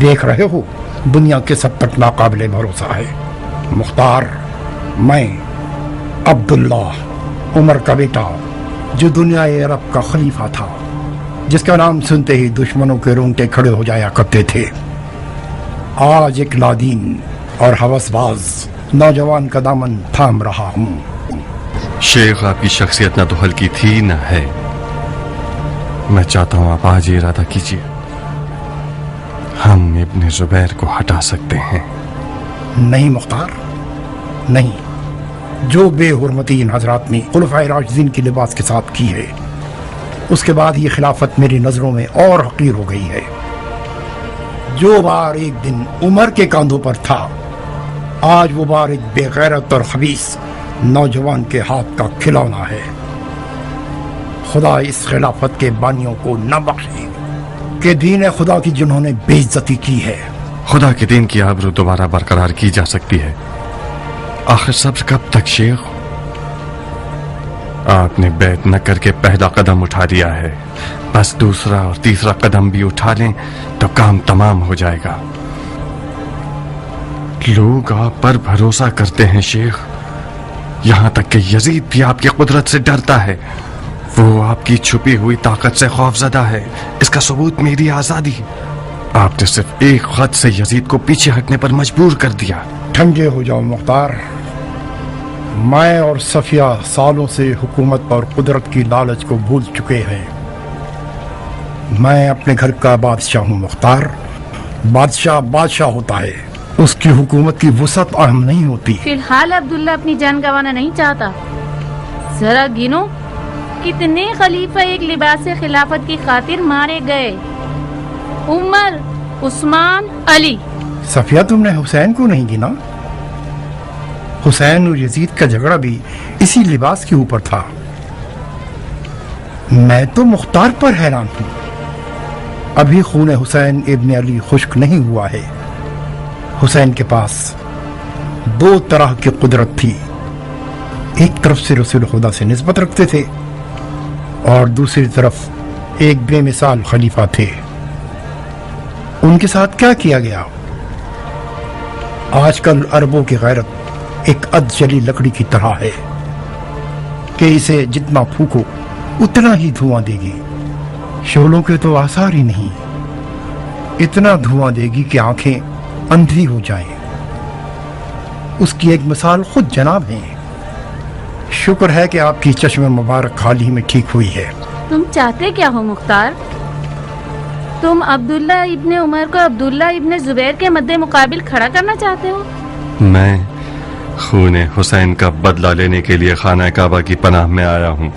دیکھ رہے ہو دنیا کے سب تک ناقابل بھروسہ ہے۔ مختار، میں عبداللہ عمر کا بیٹا، جو دنیا عرب کا خلیفہ تھا، جس کا نام سنتے ہی دشمنوں کے رونگٹے کھڑے ہو جایا کرتے تھے، آج ایک لادین اور ہوس باز نوجوان کا دامن تھام رہا ہوں۔ شیخ، آپ کی شخصیت نہ تو ہلکی تھی نہ ہے۔ میں چاہتا ہوں آپ آج یہ ارادہ کیجیے، ہم ابن زبیر کو ہٹا سکتے ہیں۔ نہیں مختار، نہیں۔ جو بے حرمتی ان حضرات نے خلفائے راشدین کی لباس کے ساتھ کی ہے، اس کے بعد یہ خلافت میری نظروں میں اور حقیر ہو گئی ہے۔ جو بار ایک دن عمر کے کاندھوں پر تھا، آج وہ بار ایک بے غیرت اور خبیث نوجوان کے ہاتھ کا کھلونا ہے۔ خدا اس خلافت کے بانیوں کو نہ بخشے کہ دین خدا کی جنہوں نے بے عزتی کی ہے۔ خدا کے دین کی آبرو دوبارہ برقرار کی جا سکتی ہے، آخر صبر کب تک شیخ؟ آپ نے بیعت نہ کر کے پہلا قدم اٹھا دیا ہے، بس دوسرا اور تیسرا قدم بھی اٹھا لیں تو کام تمام ہو جائے گا۔ لوگ آپ پر بھروسہ کرتے ہیں شیخ، یہاں تک کہ یزید بھی آپ کی قدرت سے ڈرتا ہے۔ وہ آپ کی چھپی ہوئی طاقت سے خوف زدہ ہے، اس کا ثبوت میری آزادی۔ آپ نے صرف ایک خط سے یزید کو پیچھے ہٹنے پر مجبور کر دیا۔ ٹھنڈے ہو جاؤ مختار، میں اور صفیہ سالوں سے حکومت اور قدرت کی لالچ کو بھول چکے ہیں۔ میں اپنے گھر کا بادشاہ ہوں مختار۔ بادشاہ بادشاہ ہوتا ہے، اس کی حکومت کی وسعت اہم نہیں ہوتی۔ فی الحال عبداللہ اپنی جان گنوانا نہیں چاہتا۔ ذرا گنو کتنے خلیفہ ایک لباس خلافت کی خاطر مارے گئے۔ عمر، عثمان، علی۔ صفیہ، تم نے حسین کو نہیں گنا؟ حسین اور یزید کا جھگڑا بھی اسی لباس کے اوپر تھا۔ میں تو مختار پر حیران ہوں، ابھی خون حسین ابن علی خشک نہیں ہوا ہے۔ حسین کے پاس دو طرح کی قدرت تھی، ایک طرف سے رسول خدا سے نسبت رکھتے تھے اور دوسری طرف ایک بے مثال خلیفہ تھے۔ ان کے ساتھ کیا کیا گیا؟ آج کل عربوں کی غیرت ایک اد جلی لکڑی کی طرح ہے کہ اسے جتنا پھونکو اتنا ہی دھواں دے گی، شعلوں کے تو آثار ہی نہیں، اتنا دھواں دے گی کہ آنکھیں اندھی ہو جائیں۔ اس کی ایک مثال خود جناب ہیں۔ شکر ہے کہ آپ کی چشم مبارک حال ہی میں ٹھیک ہوئی ہے۔ تم چاہتے کیا ہو مختار؟ تم عبداللہ ابن عمر کو عبداللہ ابن زبیر کے مد مقابل کھڑا کرنا چاہتے ہو؟ میں خون حسین کا بدلہ لینے کے لیے خانہ کعبہ کی پناہ میں آیا ہوں،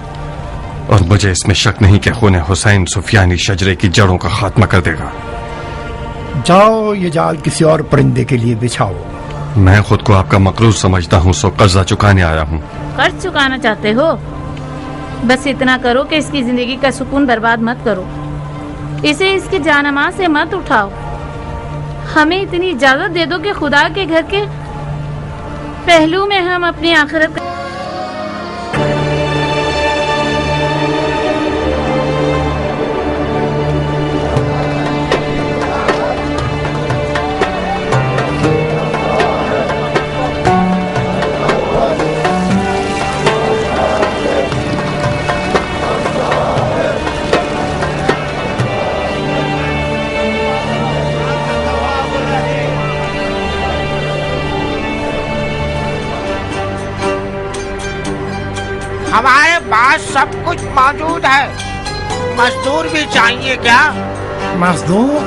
اور مجھے اس میں شک نہیں کہ خون حسین سفیانی شجرے کی جڑوں کا خاتمہ کر دے گا۔ جاؤ، یہ جال کسی اور پرندے کے لیے بچھاؤ۔ میں خود کو آپ کا مقروض سمجھتا ہوں، سو قرضہ چکانے آیا ہوں۔ قرض چکانا چاہتے ہو؟ بس اتنا کرو کہ اس کی زندگی کا سکون برباد مت کرو، اسے اس کے جانماز سے مت اٹھاؤ۔ ہمیں اتنی اجازت دے دو کہ خدا کے گھر کے پہلو میں ہم اپنی آخرت کا ہمارے پاس سب کچھ موجود ہے، مزدور بھی چاہیے کیا؟ مزدور؟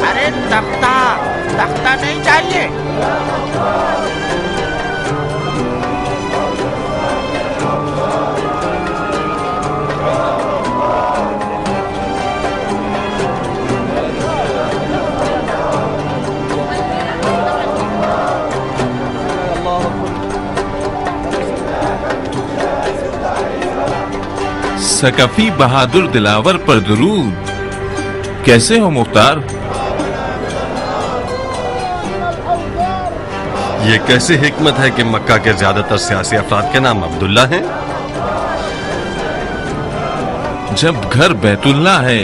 ارے تختہ نہیں چاہیے؟ ثقفی بہادر دلاور پر درود۔ کیسے ہو مختار؟ یہ کیسی حکمت ہے کہ مکہ کے زیادہ تر سیاسی افراد کے نام عبداللہ ہیں؟ جب گھر بیت اللہ ہے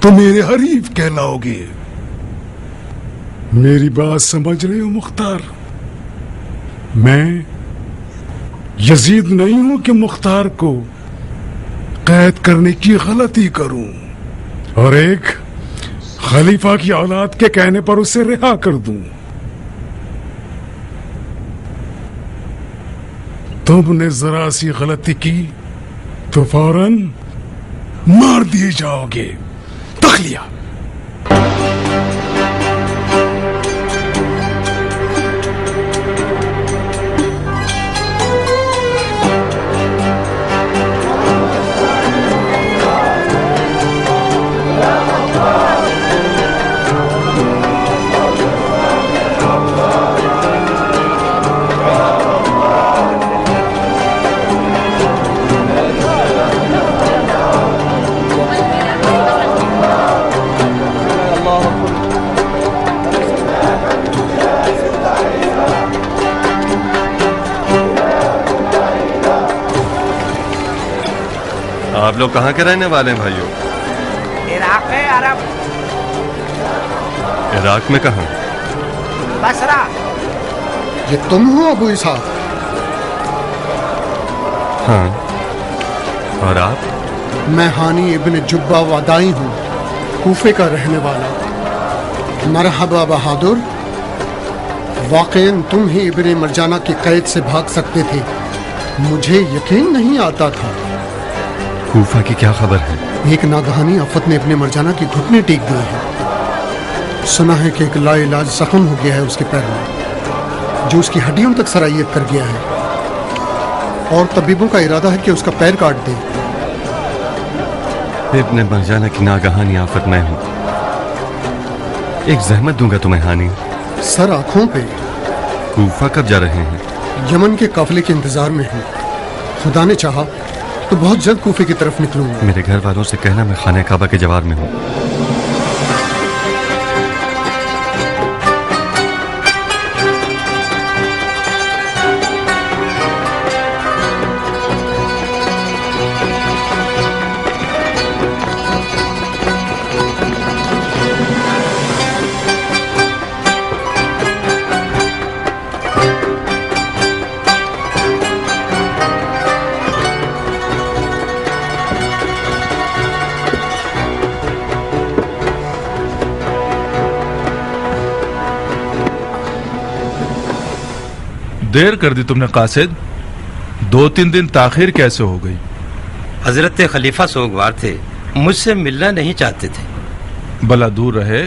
تو میرے حریف کہلاؤ گے. میری بات سمجھ رہے ہو مختار؟ میں یزید نہیں ہوں کہ مختار کو قید کرنے کی غلطی کروں اور ایک خلیفہ کی اولاد کے کہنے پر اسے رہا کر دوں. تم نے ذرا سی غلطی کی تو فوراً مار دیے جاؤ گے. تخلیہ. آپ لوگ کہاں کے رہنے والے ہیں بھائیوں؟ عراق ہے عرب. عراق میں کہاں؟ بصرہ. یہ تم ہو ابو اسحاق؟ ہاں. اور آپ؟ میں ہانی ابن جبہ ودائی ہوں، کوفے کا رہنے والا. مرحبا بہادر، واقعاً تم ہی ابن مرجانہ کی قید سے بھاگ سکتے تھے، مجھے یقین نہیں آتا تھا. کوفہ کی کیا خبر ہے؟ ایک ناگہانی آفت نے ابن مرجانہ کی گھٹنے ٹیک دیے ہیں. سنا ہے کہ ایک لا علاج زخم ہو گیا ہے اس کے پیر میں، جو اس کی ہڈیوں تک سرایت کر گیا ہے، اور طبیبوں کا ارادہ ہے کہ اس کا پیر کاٹ دے. ابن مرجانہ کی ناگہانی آفت میں ہوں. ایک زحمت دوں گا تمہیں ہانی. سر آنکھوں پہ. کوفہ کب جا رہے ہیں؟ یمن کے قافلے کے انتظار میں ہوں. خدا نے چاہا تو بہت جلد کوفے کی طرف نکلوں گا. میرے گھر والوں سے کہنا میں خانہ کعبہ کے جوار میں ہوں. دیر کر دی تم نے قاصد. 2-3 دن تاخیر کیسے ہو گئی؟ حضرت خلیفہ سوگوار تھے، مجھ سے ملنا نہیں چاہتے تھے. بلا دور رہے.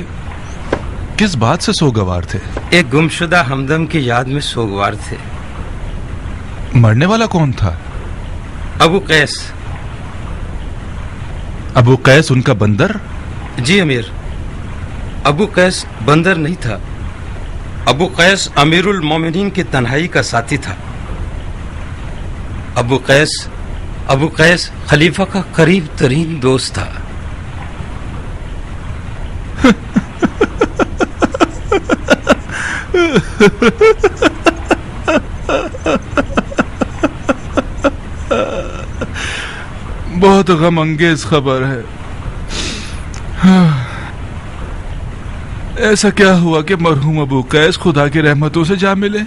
کس بات سے سوگوار تھے؟ ایک گمشدہ ہمدم کی یاد میں سوگوار تھے. مرنے والا کون تھا؟ ابو قیس. ابو قیس ان کا بندر؟ جی امیر، ابو قیس بندر نہیں تھا. ابو قیس امیر المومنین کی تنہائی کا ساتھی تھا. ابو قیس خلیفہ کا قریب ترین دوست تھا. بہت غم انگیز خبر ہے. ایسا کیا ہوا کہ مرحوم ابو قیس خدا کی رحمتوں سے جا ملے؟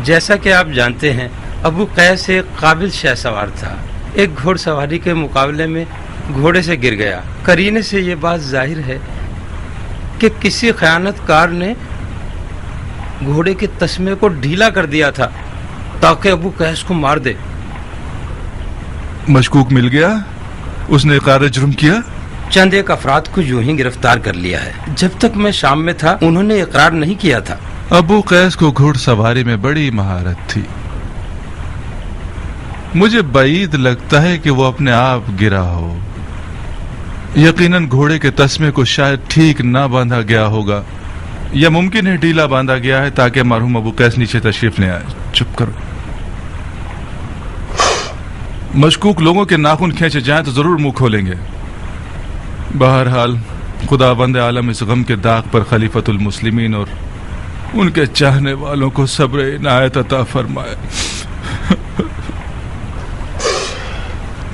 جیسا کہ آپ جانتے ہیں، ابو قیس ایک قابل شہ سوار تھا. ایک گھوڑ سواری کے مقابلے میں گھوڑے سے گر گیا. قرینے سے یہ بات ظاہر ہے کہ کسی خیانت کار نے گھوڑے کے تسمے کو ڈھیلا کر دیا تھا تاکہ ابو قیس کو مار دے. مشکوک مل گیا؟ اس نے اقرار جرم کیا؟ چند ایک افراد کو یوں ہی گرفتار کر لیا ہے. جب تک میں شام میں تھا انہوں نے اقرار نہیں کیا تھا. ابو قیس کو گھوڑ سواری میں بڑی مہارت تھی. مجھے بعید لگتا ہے کہ وہ اپنے آپ گرا ہو. یقیناً گھوڑے کے تسمے کو شاید ٹھیک نہ باندھا گیا ہوگا، یا ممکن ہے ڈھیلا باندھا گیا ہے تاکہ مرحوم ابو قیس نیچے تشریف لے آئے. چپ کرو. مشکوک لوگوں کے ناخن کھینچے جائیں تو ضرور منہ کھولیں گے. بہرحال خدا بند عالم اس غم کے داغ پر خلیفۃ المسلمین اور ان کے چاہنے والوں کو صبر عنایت عطا فرمائے.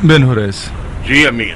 بن حریث، جی امیر.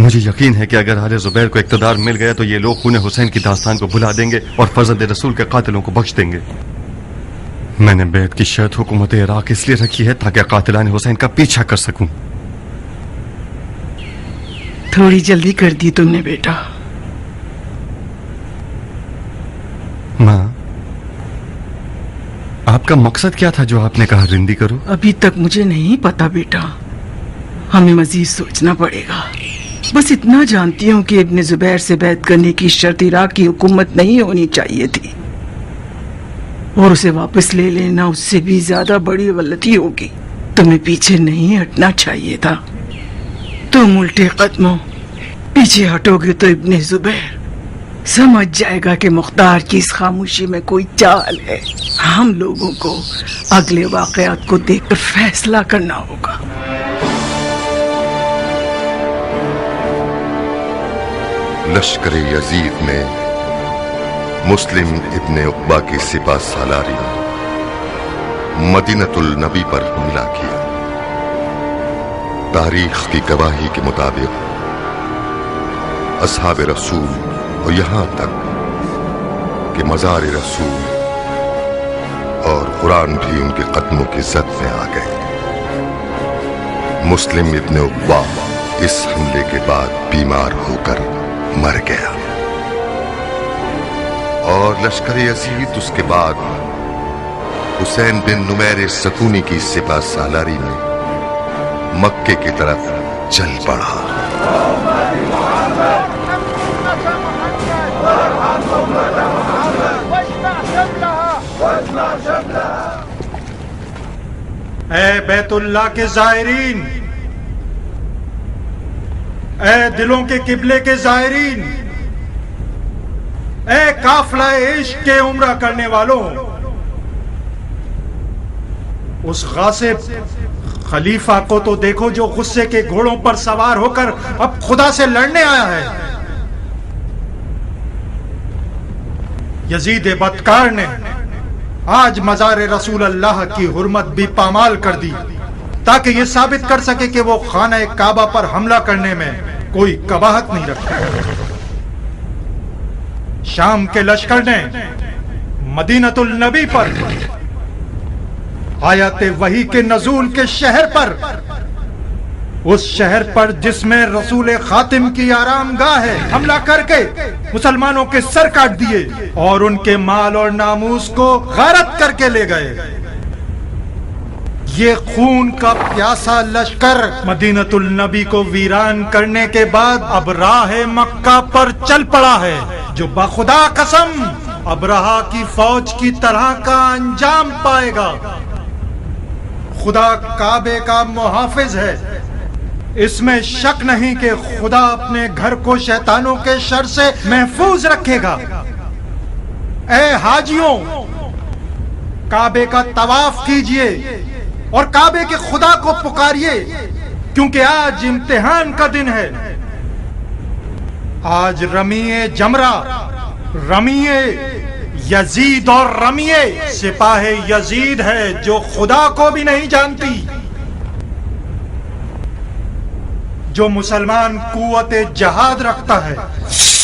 مجھے یقین ہے کہ اگر آل زبیر کو اقتدار مل گیا تو یہ لوگ خون حسین کی داستان کو بھلا دیں گے اور فرزند رسول کے قاتلوں کو بخش دیں گے۔ میں نے بیعت کی شرط حکومت عراق اس لیے رکھی ہے تاکہ قاتلان حسین کا پیچھا کر سکوں۔ تھوڑی جلدی کر دی تم نے بیٹا۔ ماں، آپ کا مقصد کیا تھا جو آپ نے کہا رندی کرو؟ ابھی تک مجھے نہیں پتا بیٹا، ہمیں مزید سوچنا پڑے گا۔ بس اتنا جانتی ہوں کہ ابن زبیر سے بیعت کرنے کی شرط عراق کی حکومت نہیں ہونی چاہیے تھی، اور اسے واپس لے لینا اس سے بھی زیادہ بڑی غلطی ہوگی۔ تمہیں پیچھے نہیں ہٹنا چاہیے تھا۔ تم الٹے قدموں پیچھے ہٹو گے تو ابن زبیر سمجھ جائے گا کہ مختار کی اس خاموشی میں کوئی چال ہے۔ ہم لوگوں کو اگلے واقعات کو دیکھ کر فیصلہ کرنا ہوگا۔ لشکر یزید میں مسلم ابن عقبہ کی سپہ سالاری مدینۃ النبی پر حملہ کیا۔ تاریخ کی گواہی کے مطابق اصحاب رسول اور یہاں تک کہ مزار رسول اور قرآن بھی ان کے قدموں کی زد میں آ گئے۔ مسلم ابن عقبہ اس حملے کے بعد بیمار ہو کر مر گیا، اور لشکر یزید اس کے بعد حسین بن نمیر سکونی کی سپہ سالاری میں مکے کی طرف چل پڑا۔ اے بیت اللہ کے زائرین، اے دلوں کے قبلے کے زائرین، اے قافلہ عشق کے عمرہ کرنے والوں، اس غاصب خلیفہ کو تو دیکھو جو غصے کے گھوڑوں پر سوار ہو کر اب خدا سے لڑنے آیا ہے۔ یزید بدکار نے آج مزار رسول اللہ کی حرمت بھی پامال کر دی تاکہ یہ ثابت کر سکے کہ وہ خانہ کعبہ پر حملہ کرنے میں کوئی قباحت نہیں رکھتا۔ شام کے لشکر نے مدینۃ النبی پر آیات وحی کے نزول کے شہر پر، اس شہر پر جس میں رسول خاتم کی آرام گاہ ہے، حملہ کر کے مسلمانوں کے سر کاٹ دیے اور ان کے مال اور ناموس کو غارت کر کے لے گئے۔ یہ خون کا پیاسا لشکر مدینۃ النبی کو ویران کرنے کے بعد اب راہ مکہ پر چل پڑا ہے، جو بخدا قسم ابرہا کی فوج کی طرح کا انجام پائے گا۔ خدا کعبے کا محافظ ہے، اس میں شک نہیں کہ خدا اپنے گھر کو شیطانوں کے شر سے محفوظ رکھے گا۔ اے حاجیوں، کعبے کا طواف کیجئے اور کعبے کے خدا کو پکاریے، کیونکہ آج امتحان کا دن ہے۔ آج رمیے جمرہ، رمیے یزید اور رمیے سپاہ یزید ہے جو خدا کو بھی نہیں جانتی۔ جو مسلمان قوت جہاد رکھتا ہے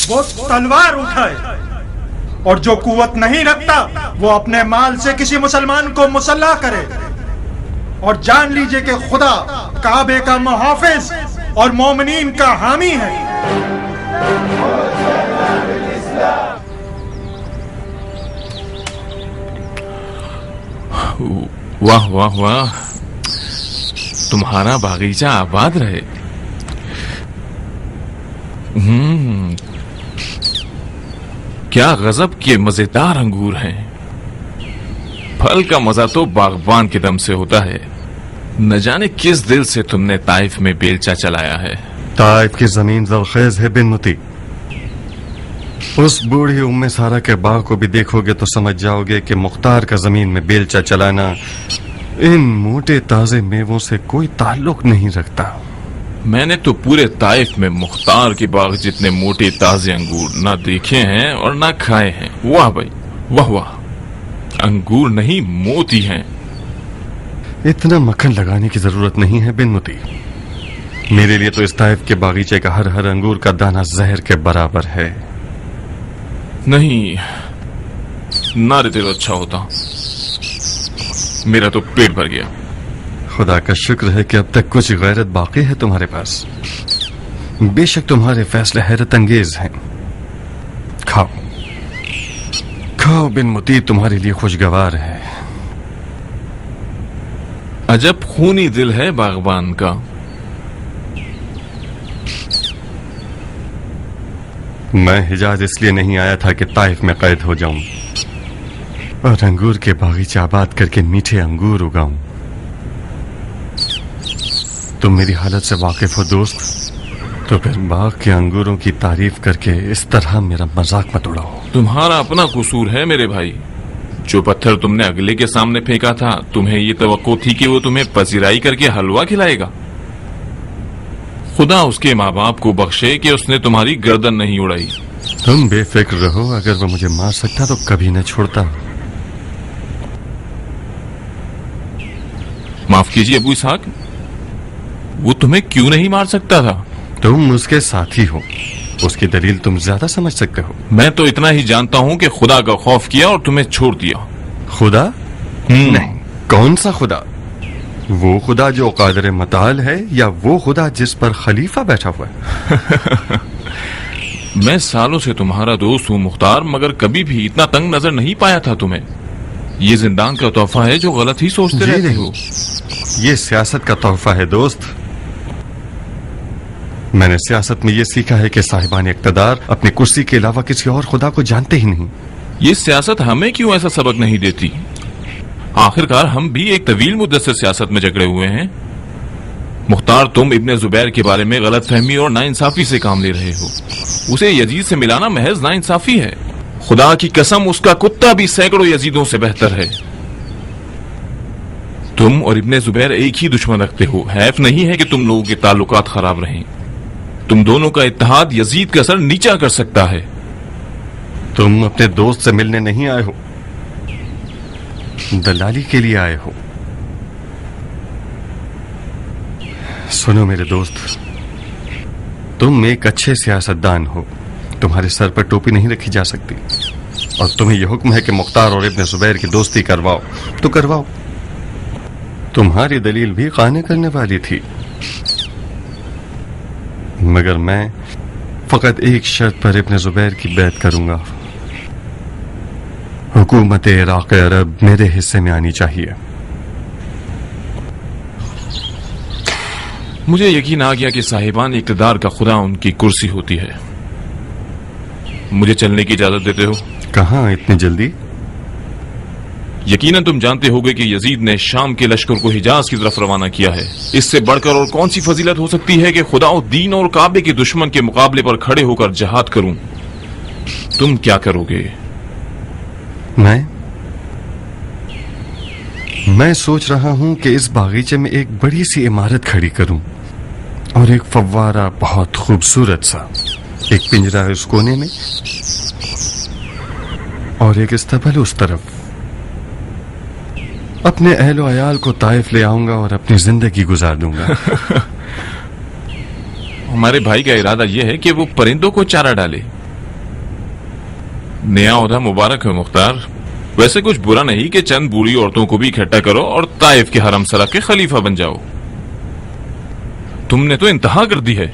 وہ تلوار اٹھائے، اور جو قوت نہیں رکھتا وہ اپنے مال سے کسی مسلمان کو مسلح کرے، اور جان لیجئے کہ خدا کعبے کا محافظ اور مومنین کا حامی ہے۔ واہ واہ واہ، تمہارا باغیچہ آباد رہے۔ کیا غضب کے مزیدار انگور ہیں۔ پھل کا مزہ تو باغبان کے دم سے ہوتا ہے۔ نہ جانے کس دل سے تم نے طائف میں بیلچہ چلایا ہے۔ طائف کی زمین زرخیز ہے بن متی۔ اس بوڑھی ام سارا کے باغ کو بھی دیکھو گے تو سمجھ جاؤ گے کہ مختار کا زمین میں بیلچہ چلانا ان موٹے تازے میووں سے کوئی تعلق نہیں رکھتا۔ میں نے تو پورے طائف میں مختار کے باغ جتنے موٹے تازے انگور نہ دیکھے ہیں اور نہ کھائے ہیں۔ واہ بھائی واہ واہ، انگور نہیں موتی ہیں۔ اتنا مکھن لگانے کی ضرورت نہیں ہے بن متی، میرے لیے تو اس طائف کے باغیچے کا ہر انگور کا دانہ زہر کے برابر ہے. نہیں، نہ رہتے تو اچھا ہوتا. میرا تو پیٹ بھر گیا. خدا کا شکر ہے کہ اب تک کچھ غیرت باقی ہے تمہارے پاس. بے شک تمہارے فیصلے حیرت انگیز ہیں. کھاؤ کھاؤ، بن مطیع تمہارے لیے خوشگوار ہے. عجب خونی دل ہے باغبان کا. میں حجاز اس لیے نہیں آیا تھا کہ طائف میں قید ہو جاؤں اور انگور کے باغیچے آباد کر کے میٹھے انگور اگاؤں. تم میری حالت سے واقف ہو دوست، تو پھر باغ کے انگوروں کی تعریف کر کے اس طرح میرا مذاق مت اڑاؤ. تمہارا اپنا قصور ہے میرے بھائی. جو پتھر تم نے اگلے کے سامنے پھینکا تھا، تمہیں یہ توقع تھی کہ وہ تمہیں پذیرائی کر کے حلوہ کھلائے گا. خدا اس کے ماں باپ کو بخشے کہ اس نے تمہاری گردن نہیں اڑائی. تم بے فکر رہو، اگر وہ مجھے مار سکتا تو کبھی نہ چھوڑتا. معاف کیجیے ابو اسحاق، وہ تمہیں کیوں نہیں مار سکتا تھا؟ تم اس کے ساتھی ہو، اس کی دلیل تم زیادہ سمجھ سکتے ہو. میں تو اتنا ہی جانتا ہوں کہ خدا کا خوف کیا اور تمہیں چھوڑ دیا. خدا؟ نہیں. کون سا خدا؟ وہ خدا جو قادر متعال ہے، یا وہ خدا جس پر خلیفہ بیٹھا ہوا ہے؟ میں سالوں سے تمہارا دوست ہوں مختار، مگر کبھی بھی اتنا تنگ نظر نہیں پایا تھا تمہیں. یہ زندان کا تحفہ ہے جو غلط ہی سوچتے رہتے ہو. یہ سیاست کا تحفہ ہے دوست. میں نے سیاست میں یہ سیکھا ہے کہ صاحبان اقتدار اپنی کرسی کے علاوہ کسی اور خدا کو جانتے ہی نہیں. یہ سیاست ہمیں کیوں ایسا سبق نہیں دیتی؟ آخرکار ہم بھی ایک طویل مدت سے سیاست میں جکڑے ہوئے ہیں. مختار، تم ابن زبیر کے بارے میں غلط فہمی اور ناانصافی سے کام لے رہے ہو. اسے یزید سے ملانا محض ناانصافی ہے. خدا کی قسم، اس کا کتا بھی سینکڑوں یزیدوں سے بہتر ہے. تم اور ابن زبیر ایک ہی دشمن رکھتے ہو. حیف نہیں ہے کہ تم لوگوں کے تعلقات خراب رہیں. تم دونوں کا اتحاد یزید کا سر نیچا کر سکتا ہے. تم اپنے دوست سے ملنے نہیں آئے ہو، دلالی کے لیے آئے ہو. سنو میرے دوست، تم ایک اچھے سیاستدان ہو. تمہارے سر پر ٹوپی نہیں رکھی جا سکتی، اور تمہیں یہ حکم ہے کہ مختار اور ابن زبیر کی دوستی کرواؤ تو کرواؤ. تمہاری دلیل بھی قانع کرنے والی تھی، مگر میں فقط ایک شرط پر ابن زبیر کی بیعت کروں گا. حکومت عراق عرب میرے حصے میں آنی چاہیے. مجھے یقین آ گیا کہ صاحبان اقتدار کا خدا ان کی کرسی ہوتی ہے. مجھے چلنے کی اجازت دیتے ہو؟ کہاں اتنی جلدی؟ یقیناً تم جانتے ہوگے کہ یزید نے شام کے لشکر کو حجاز کی طرف روانہ کیا ہے. اس سے بڑھ کر اور کون سی فضیلت ہو سکتی ہے کہ خدا و دین اور کعبے کے دشمن کے مقابلے پر کھڑے ہو کر جہاد کروں. تم کیا کرو گے؟ میں سوچ رہا ہوں کہ اس باغیچے میں ایک بڑی سی عمارت کھڑی کروں، اور ایک فوارہ بہت خوبصورت سا، ایک پنجرا اس کونے میں اور ایک استبل اس طرف. اپنے اہل و عیال کو طائف لے آؤں گا اور اپنی زندگی گزار دوں گا. ہمارے بھائی کا ارادہ یہ ہے کہ وہ پرندوں کو چارہ ڈالے. نیا عہدہ مبارک ہے مختار. ویسے کچھ برا نہیں کہ چند بوڑھی عورتوں کو بھی اکٹھا کرو اور طائف کے حرم سرا کے خلیفہ بن جاؤ. تم نے تو انتہا کر دی ہے.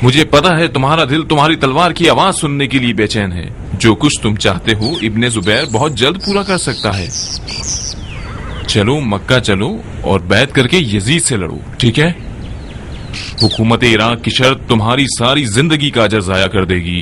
مجھے پتا ہے تمہارا دل تمہاری تلوار کی آواز سننے کے لیے بے چین ہے. جو کچھ تم چاہتے ہو ابن زبیر بہت جلد پورا کر سکتا ہے. چلو مکہ چلو اور بیعت کر کے یزید سے لڑو، ٹھیک ہے؟ حکومت عراق کی شرط تمہاری ساری زندگی کا اجر ضائع کر دے گی.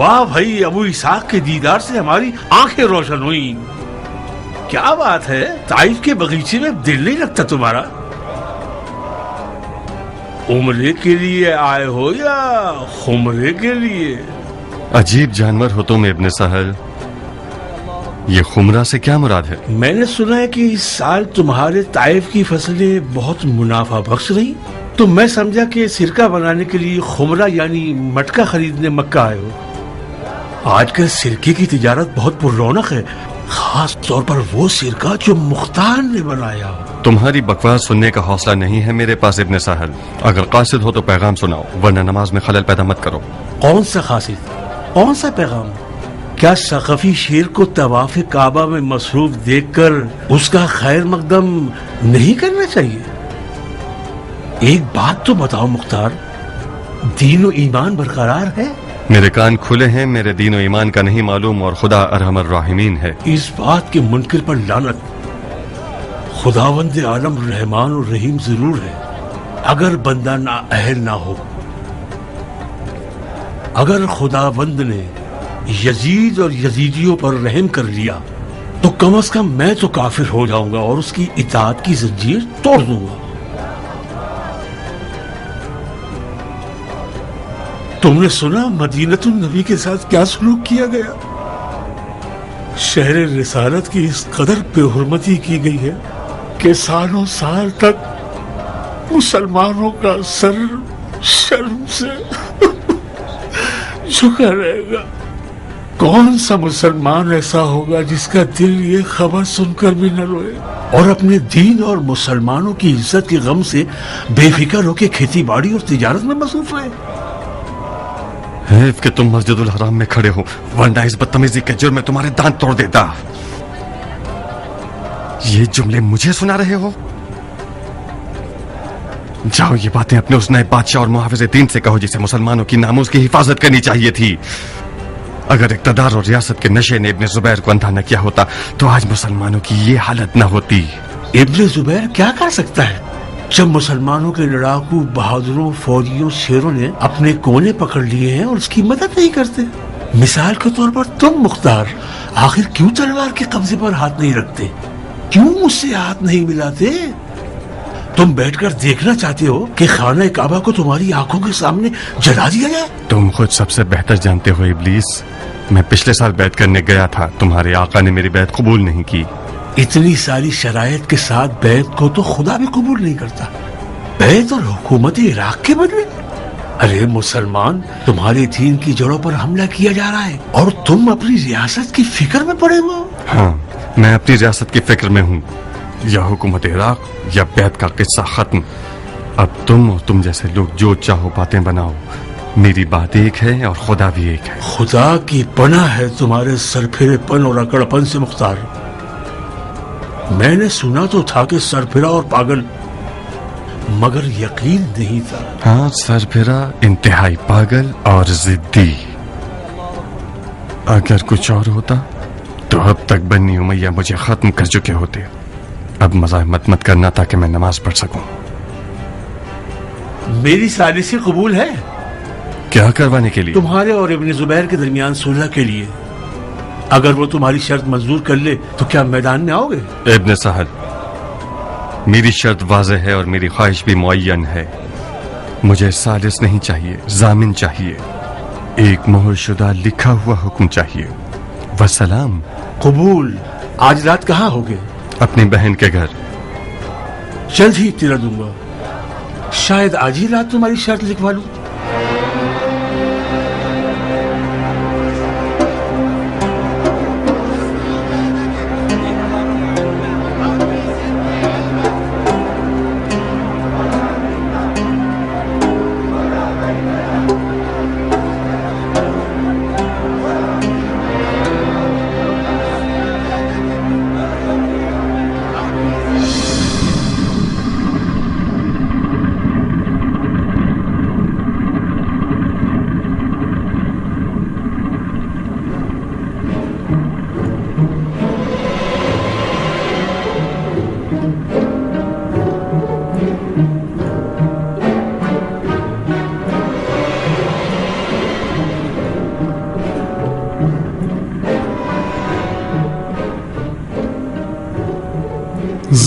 واہ بھائی، ابو اسحاق کے دیدار سے ہماری آنکھیں روشن ہوئی. کیا بات ہے، طائف کے باغیچے میں دل نہیں لگتا تمہارا؟ عمرے کے لیے آئے ہو یا خمرے کے لیے؟ عجیب جانور ہو تم ابن سہل. یہ خمرہ سے کیا مراد ہے؟ میں نے سنا ہے کہ اس سال تمہارے طائف کی فصلیں بہت منافع بخش رہی، تو میں سمجھا کہ سرکہ بنانے کے لیے خمرہ یعنی مٹکا خریدنے مکہ آئے ہو. آج کل سرکے کی تجارت بہت پر رونق ہے، خاص طور پر وہ سرکہ جو مختار نے بنایا ہو. تمہاری بکواس سننے کا حوصلہ نہیں ہے میرے پاس ابن سہل. اگر قاصد ہو تو پیغام سناؤ، ورنہ نماز میں خلل پیدا مت کرو. کون سا قاصد، کون سا پیغام؟ کیا ثقفی شیر کو طواف کعبہ میں مصروف دیکھ کر اس کا خیر مقدم نہیں کرنا چاہیے؟ ایک بات تو بتاؤ مختار، دین و ایمان برقرار ہے؟ میرے کان کھلے ہیں، میرے دین و ایمان کا نہیں معلوم، اور خدا ارحم الراحمین ہے. اس بات کے منکر پر لعنت. خداوند عالم رحمان و رحیم ضرور ہے، اگر بندہ نااہل نہ ہو. اگر خداوند نے یزید اور یزیدیوں پر رحم کر لیا تو کم از کم میں تو کافر ہو جاؤں گا اور اس کی اطاعت کی زنجیر توڑ دوں گا. تم نے سنا مدینۃ النبی کے ساتھ کیا سلوک کیا گیا؟ شہر رسالت کی اس قدر بے حرمتی کی گئی ہے کہ سالوں سال تک مسلمانوں کا سر شرم سے جھکا رہے گا. کون سا مسلمان ایسا ہوگا جس کا دل یہ خبر سن کر بھی نہ روئے اور اپنے دین اور مسلمانوں کی عزت کے غم سے بے فکر ہو کے کھیتی باڑی اور تجارت میں مصروف رہے؟ حیف کہ تم مسجد الحرام میں کھڑے ہو، ورنہ اس بدتمیزی کے جرم میں تمہارے دانت توڑ دیتا. یہ جملے مجھے سنا رہے ہو؟ جاؤ یہ باتیں اپنے اس نئے بادشاہ اور محافظ دین سے کہو جسے مسلمانوں کی ناموس کی حفاظت کرنی چاہیے تھی. اگر اقتدار اور ریاست کے نشے نے ابن زبیر کو اندھا نہ کیا ہوتا تو آج مسلمانوں کی یہ حالت نہ ہوتی. ابن زبیر کیا کر سکتا ہے جب مسلمانوں کے لڑاکو بہادروں فوجیوں شیروں نے اپنے کونے پکڑ لیے ہیں اور اس کی مدد نہیں کرتے؟ مثال کے طور پر تم مختار آخر کیوں تلوار کے قبضے پر ہاتھ نہیں رکھتے؟ کیوں مجھ سے ہاتھ نہیں ملاتے؟ تم بیٹھ کر دیکھنا چاہتے ہو کہ خانہ کعبہ کو تمہاری آنکھوں کے سامنے جلا دیا جائے؟ تم خود سب سے بہتر جانتے ہو ابلیس، میں پچھلے سال بیعت کرنے گیا تھا، تمہارے آقا نے میری بیعت قبول نہیں کی. اتنی ساری شرائط کے ساتھ بیعت کو تو خدا بھی قبول نہیں کرتا، بیعت اور حکومت عراق کے بدلے؟ ارے مسلمان، تمہارے دین کی جڑوں پر حملہ کیا جا رہا ہے اور تم اپنی ریاست کی فکر میں پڑے ہو. ہاں، میں اپنی ریاست کی فکر میں ہوں. یا حکومت عراق یا بیعت کا قصہ ختم. اب تم اور تم جیسے لوگ جو چاہو باتیں بناؤ، میری بات ایک ہے اور خدا بھی ایک ہے. خدا کی پناہ ہے تمہارے سرپھرے پن اور اکڑ پن سے مختار. میں نے سنا تو تھا کہ سرپھرا اور پاگل، مگر یقین نہیں تھا. ہاں، سرپھرا، انتہائی پاگل اور ضدی. اگر کچھ اور ہوتا تو اب تک بنی امیہ مجھے ختم کر چکے ہوتے. اب مزاحمت مت کرنا تاکہ میں نماز پڑھ سکوں. میری سازش قبول ہے. کیا کروانے کے لیے؟ تمہارے اور ابن زبیر کے درمیان صلح کے لیے. اگر وہ تمہاری شرط منظور کر لے تو کیا میدان میں آؤ گے؟ ابن سہل، میری شرط واضح ہے اور میری خواہش بھی معین ہے. مجھے سالس نہیں چاہیے، ضامن چاہیے. ایک مہر شدہ لکھا ہوا حکم چاہیے. وسلام. قبول. آج رات کہاں ہوگے؟ اپنی بہن کے گھر. جلد ہی اطلاع دوں گا. شاید آج ہی رات تمہاری شرط لکھوا لوں.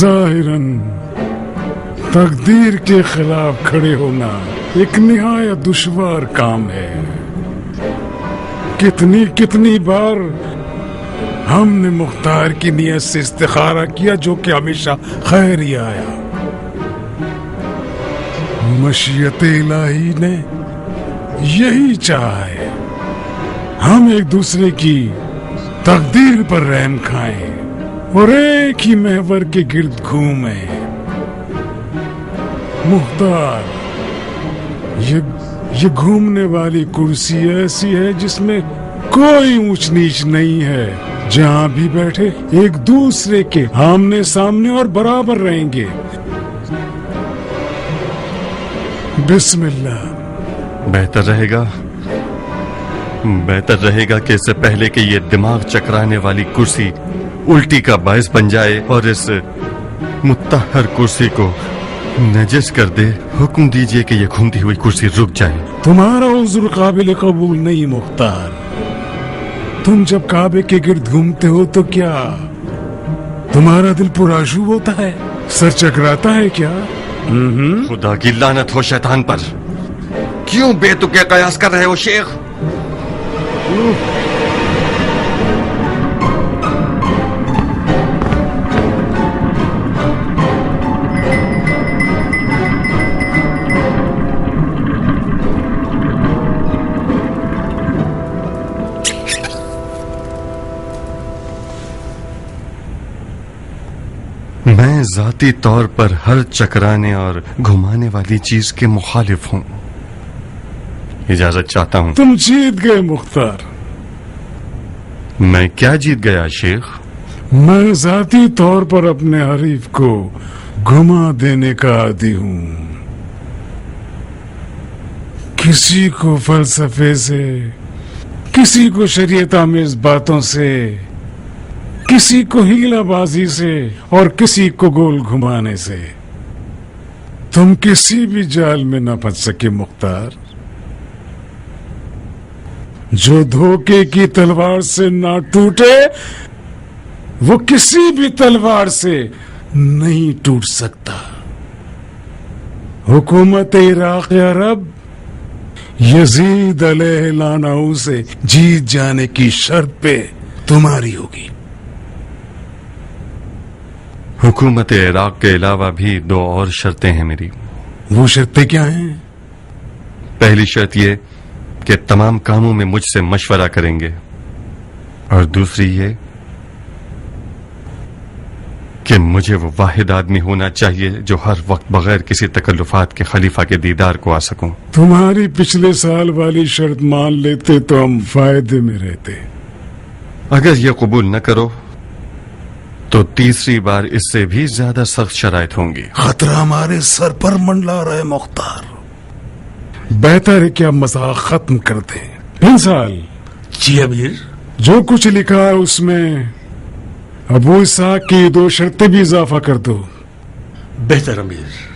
ظاہراً تقدیر کے خلاف کھڑے ہونا ایک نہایت دشوار کام ہے. کتنی بار ہم نے مختار کی نیت سے استخارہ کیا جو کہ ہمیشہ خیر ہی آیا. مشیت الہی نے یہی چاہا ہے ہم ایک دوسرے کی تقدیر پر رحم کھائیں اور ایک ہی محور کے گرد گھومیں. مختار، یہ گھومنے والی کرسی ایسی ہے جس میں کوئی اونچ نیچ نہیں ہے. جہاں بھی بیٹھے ایک دوسرے کے آمنے سامنے اور برابر رہیں گے. بسم اللہ. بہتر رہے گا کہ اس سے پہلے کہ یہ دماغ چکرانے والی کرسی الٹی کا باعث بن جائے اور اس متطہر کرسی کو نجس کر دے، حکم دیجئے کہ یہ گھومتی ہوئی کرسی رک جائے. تمہارا عذر قابل قبول نہیں مختار. تم جب کعبے کے گرد گھومتے ہو تو کیا تمہارا دل پرآشوب ہوتا ہے؟ سر چکراتا ہے کیا؟ خدا کی لعنت ہو شیطان پر. کیوں بے تکے قیاس کر رہے ہو شیخ؟ میں ذاتی طور پر ہر چکرانے اور گھمانے والی چیز کے مخالف ہوں. اجازت چاہتا ہوں. تم جیت گئے مختار. میں کیا جیت گیا شیخ؟ میں ذاتی طور پر اپنے حریف کو گھما دینے کا عادی ہوں. کسی کو فلسفے سے، کسی کو شریعت آمیز باتوں سے، کسی کو ہیلا بازی سے اور کسی کو گول گھمانے سے. تم کسی بھی جال میں نہ پھنس سکے مختار. جو دھوکے کی تلوار سے نہ ٹوٹے وہ کسی بھی تلوار سے نہیں ٹوٹ سکتا. حکومت عراق عرب یزید علیہ لعنہ سے جیت جانے کی شرط پہ تمہاری ہوگی. حکومت عراق کے علاوہ بھی 2 اور شرطیں ہیں میری. وہ شرطیں کیا ہیں؟ پہلی شرط یہ کہ تمام کاموں میں مجھ سے مشورہ کریں گے، اور دوسری یہ کہ مجھے وہ واحد آدمی ہونا چاہیے جو ہر وقت بغیر کسی تکلفات کے خلیفہ کے دیدار کو آ سکوں. تمہاری پچھلے سال والی شرط مان لیتے تو ہم فائدے میں رہتے. اگر یہ قبول نہ کرو تو تیسری بار اس سے بھی زیادہ سخت شرائط ہوں گی. خطرہ ہمارے سر پر منڈلا رہے مختار. بہتر ہے کہ اب مذاق ختم کر دیں. انسال جی امیر. جو کچھ لکھا ہے اس میں ابو اسحاق کی 2 شرطیں بھی اضافہ کر دو. بہتر امیر.